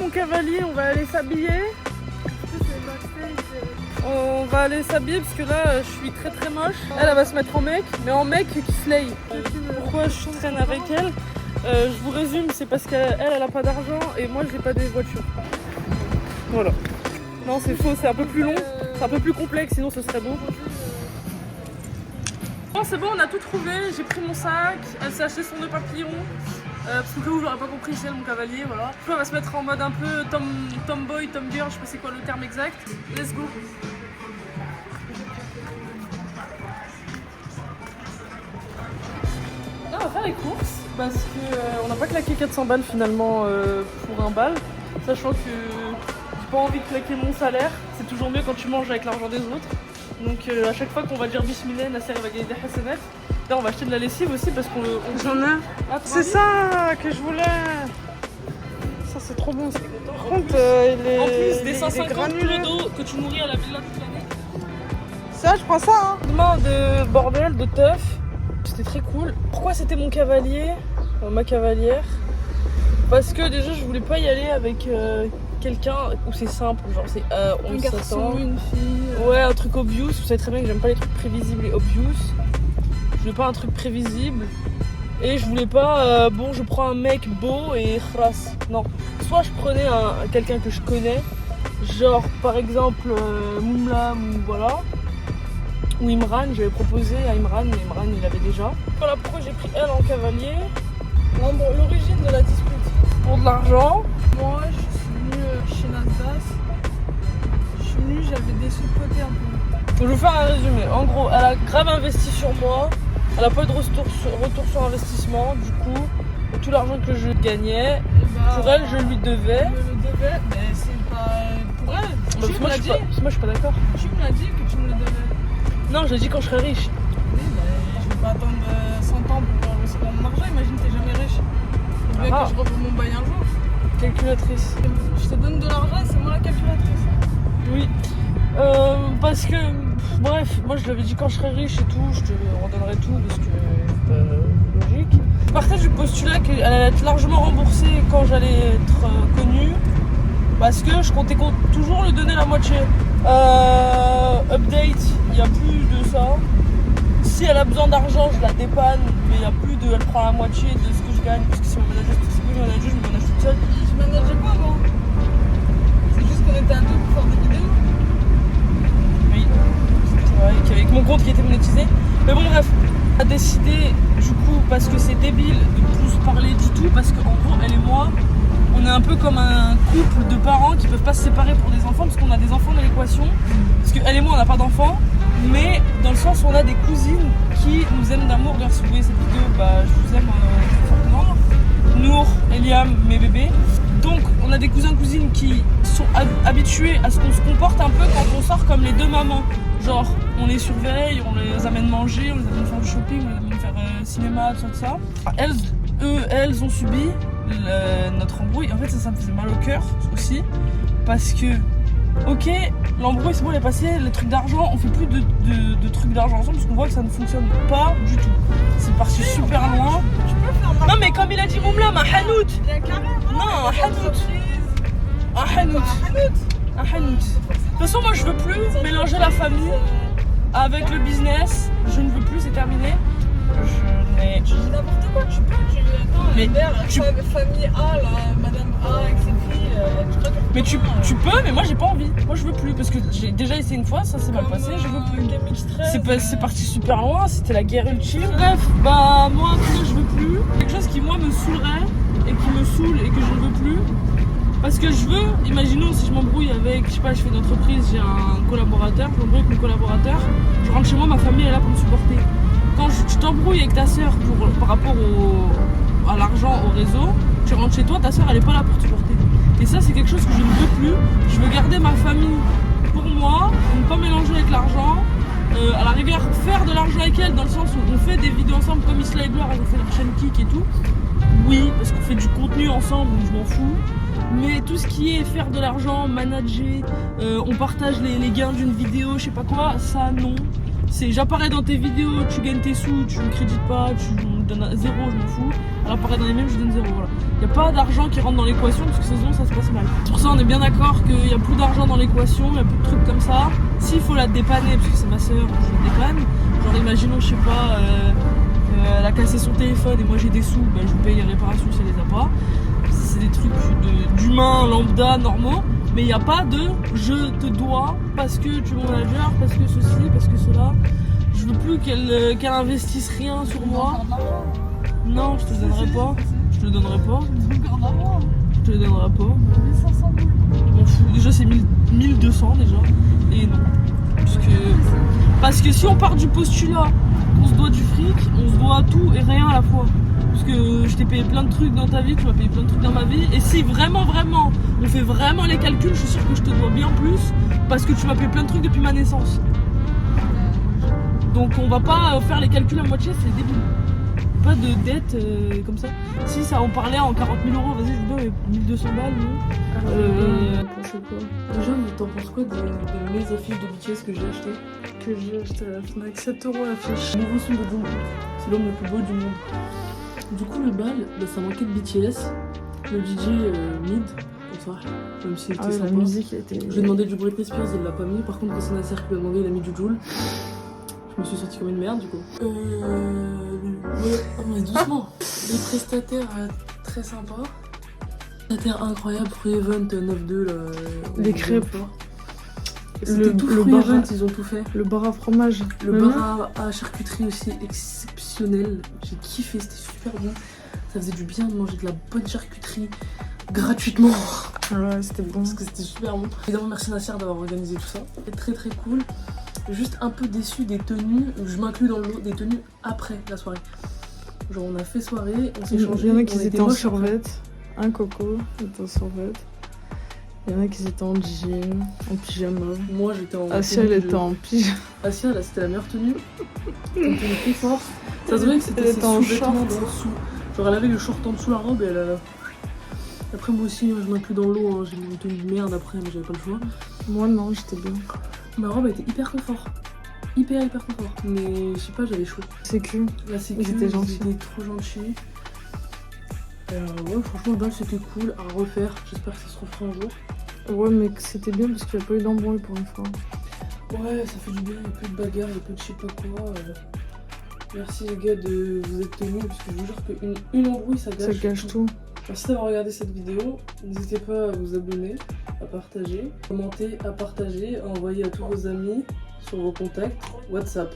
mon cavalier, on va aller s'habiller. On va aller s'habiller parce que là je suis très très moche. Elle va se mettre en mec, mais en mec qui slay. Pourquoi je traîne avec elle? Je vous résume, c'est parce qu'elle a pas d'argent et moi j'ai pas des voitures. Voilà. Non c'est faux, c'est un peu plus long, c'est un peu plus complexe, sinon ce serait beau. Bon c'est bon, on a tout trouvé, j'ai pris mon sac, elle s'est acheté son nœud papillon. Parce que vous j'aurais pas compris, c'est elle mon cavalier, voilà. Elle va se mettre en mode un peu tomboy, tom girl, je sais pas c'est quoi le terme exact. Let's go. Là on va faire les courses parce que on n'a pas claqué 400 balles finalement pour un bal, sachant que j'ai pas envie de claquer mon salaire, c'est toujours mieux quand tu manges avec l'argent des autres. Donc à chaque fois qu'on va dire bismillah, Nasser va gagner des hasanat. Là on va acheter de la lessive aussi parce qu'on j'en ai. Ah, c'est ça que je voulais. Ça c'est trop bon. Par contre en plus des 150 kilos d'eau que tu nourris à la villa toute l'année. Ça je prends ça hein. Demain de bordel, de teuf. C'était très cool. Pourquoi c'était mon cavalier, ma cavalière? Parce que déjà je voulais pas y aller avec quelqu'un où c'est simple, genre c'est on un garçon, une fille. Ouais, un truc obvious. Vous savez très bien que j'aime pas les trucs prévisibles et obvious. Je voulais pas un truc prévisible. Et je voulais pas, bon je prends un mec beau et khras. Non. Soit je prenais quelqu'un que je connais, genre par exemple Moumlam ou voilà. Ou Imran, j'avais proposé à Imran, mais Imran il avait déjà. Voilà pourquoi j'ai pris elle en cavalier. Non, bon, l'origine de la dispute. Pour de l'argent. Moi je suis venue chez Nasdas. Je suis venue, j'avais des sous de côté un peu. Je vais vous faire un résumé. En gros, elle a grave investi sur moi. Elle a pas eu de retour sur investissement. Du coup, tout l'argent que je gagnais, pour elle, je lui devais. Je le devais, mais c'est pas pour elle. Tu me l'as dit. Moi, je suis pas d'accord. Tu me l'as dit que tu me le devais. Non, je l'ai dit quand je serai riche. Oui, mais je vais pas attendre 100 ans pour recevoir mon argent. Imagine, t'es jamais riche. Tu veux que je revoie mon bail un jour. Calculatrice. Je te donne de l'argent et c'est moi la calculatrice. Oui. Parce que, bref, moi je l'avais dit quand je serai riche et tout, je te redonnerai tout parce que logique. Je partais du postulat qu'elle allait être largement remboursée quand j'allais être connue parce que je comptais toujours lui donner la moitié. Update, il n'y a plus de ça. Si elle a besoin d'argent, je la dépanne, mais il n'y a plus de. Elle prend la moitié de ce que je gagne parce que si mon manager, c'est que je manage, je me manage toute seule. Je manageais pas avant. C'est juste qu'on était à deux pour faire des vidéos. Oui, c'est vrai qu'avec mon compte qui était monétisé. Mais bon, bref, on a décidé du coup, parce que c'est débile de plus parler du tout, parce qu'en gros, elle et moi, on est un peu comme un couple de parents qui peuvent pas se séparer pour des enfants, parce qu'on a des enfants dans l'équation. Parce qu'elle et moi, on n'a pas d'enfants, mais dans le sens où on a des cousines qui nous aiment d'amour. D'ailleurs, si vous voyez cette vidéo, bah, je vous aime très fortement. Nour, Eliam, mes bébés. Donc, on a des cousins-cousines qui sont habitués à ce qu'on se comporte un peu quand on sort comme les deux mamans. Genre, on les surveille, on les amène manger, on les amène faire du shopping, on les amène faire cinéma, tout ça. Elles ont subi notre embrouille. En fait, ça me faisait mal au cœur aussi. Parce que, ok, l'embrouille, c'est bon, elle est passée, les trucs d'argent, on fait plus de trucs d'argent ensemble parce qu'on voit que ça ne fonctionne pas du tout. C'est parti super loin. Non, mais comme il a dit Moumlam, un hanout. Non, un hanout. Un hanout. Un hanout. De toute façon, moi, je veux plus mélanger la famille avec le business. Je ne veux plus, c'est terminé. Tu dis n'importe quoi, tu peux, attends, mais famille A, là, madame A avec ses filles, mais tu peux, mais moi j'ai pas envie. Moi je veux plus, parce que j'ai déjà essayé une fois, ça s'est mal passé, je veux plus. C'est parti super loin, c'était la guerre ultime. Bref, bah moi je veux plus. Quelque chose qui moi me saoulerait, et qui me saoule et que je ne veux plus. Parce que je veux, imaginons si je m'embrouille avec, je sais pas, je fais une entreprise, j'ai un collaborateur, je m'embrouille avec mon collaborateur, je rentre chez moi, ma famille est là pour me supporter. Quand tu t'embrouilles avec ta soeur par rapport à l'argent, au réseau, tu rentres chez toi, ta soeur elle est pas là pour te supporter. Et ça c'est quelque chose que je ne veux plus. Je veux garder ma famille pour moi, ne pas mélanger avec l'argent. À la rigueur faire de l'argent avec elle dans le sens où on fait des vidéos ensemble comme Isla et Gloire, on fait leur chaîne Kik et tout. Oui, parce qu'on fait du contenu ensemble, je m'en fous. Mais tout ce qui est faire de l'argent, manager, on partage les gains d'une vidéo, je sais pas quoi, ça non. C'est j'apparais dans tes vidéos, tu gagnes tes sous, tu ne crédites pas, tu donne 0, je m'en fous. Elle apparaît dans les mêmes, je donne 0, voilà. Il n'y a pas d'argent qui rentre dans l'équation parce que sinon ça se passe mal. Pour ça on est bien d'accord qu'il n'y a plus d'argent dans l'équation, il n'y a plus de trucs comme ça. S'il faut la dépanner, parce que c'est ma soeur, je la dépanne. Genre imaginons, je sais pas, elle a cassé son téléphone et moi j'ai des sous, bah, je vous paye les réparations si elle les a pas. C'est des trucs d'humains lambda normaux. Mais il n'y a pas de je te dois parce que tu es mon manager, parce que ceci, parce que cela. Je veux plus qu'elle investisse rien sur moi. Non, je te donnerai pas. Je te le donnerai pas. Je te le donnerai pas. 1500 boules. Je m'en fous. Déjà, c'est 1200 déjà. Et non. Parce que si on part du postulat qu'on se doit du fric, on se doit tout et rien à la fois. Parce que je t'ai payé plein de trucs dans ta vie, tu m'as payé plein de trucs dans ma vie. Et si vraiment, on fait vraiment les calculs, je suis sûre que je te dois bien plus. Parce que tu m'as payé plein de trucs depuis ma naissance. Donc on va pas faire les calculs à moitié, c'est débile. Pas de dette comme ça. Si ça en parlait en 40 000 euros, vas-y, je vous donne 1200 balles. Pensez quoi? Déjà, t'en penses quoi de mes affiches de BTS que j'ai achetées? Que j'ai acheté à la Fnac, 7 € l'affiche. Nouveau son de Jungkook. C'est l'homme le plus beau du monde. Du coup, le bal, bah, ça manquait de BTS. Le DJ mid, bonsoir. Même s'il était Ah ouais, sympa. la musique a été. Je lui ai demandé du Britney Spears, il l'a pas mis. Par contre, quand c'est Nasser qui lui a demandé, il a mis du Jul. Je me suis sortie comme une merde du coup. Ouais, mais doucement. Les prestataires très sympas. Prestataires incroyables, Free Event 9-2 là. Les crêpes. Le bar Event, ils ont tout fait. Le bar à fromage. Le bar à charcuterie aussi exceptionnel. J'ai kiffé, c'était super bon. Ça faisait du bien de manger de la bonne charcuterie gratuitement. Ouais, c'était bon. Parce que c'était super bon. Évidemment, merci Nasser d'avoir organisé tout ça. C'était très très cool. Juste un peu déçu des tenues, je m'inclus dans le lot, des tenues après la soirée. Genre on a fait soirée, on s'est changé. Il y en a qui étaient en moches survette. Un coco était en survette. Il y en a qui étaient en jean, en pyjama. Moi j'étais en. Asia elle était en pyjama. Asia là c'était la meilleure tenue. C'était une tenue très forte. Ça se voyait que c'était Elle ses était en sous-vêtements short. en dessous. Genre elle avait le short en dessous la robe et elle a. Après moi aussi je m'inclus dans le lot, hein. J'ai mis une tenue de merde après mais j'avais pas le choix. Moi non, j'étais bien. Ma robe était hyper confort. Hyper confort. Mais je sais pas, j'avais chaud. C'est que. La sécu, Ils étaient gentils. Ils étaient trop gentils. Ouais, franchement, le bal c'était cool à refaire. J'espère que ça se refera un jour. Ouais, mais c'était bien parce qu'il n'y a pas eu d'embrouille pour une fois. Ouais, ça fait du bien. Il n'y a plus de bagarre, il n'y a plus de je sais pas quoi. Merci les gars de vous être tenus parce que je vous jure qu'une embrouille ça gâche. Ça gâche tout. Merci d'avoir regardé cette vidéo. N'hésitez pas à vous abonner, à partager, commenter, à partager, à envoyer à tous vos amis sur vos contacts WhatsApp.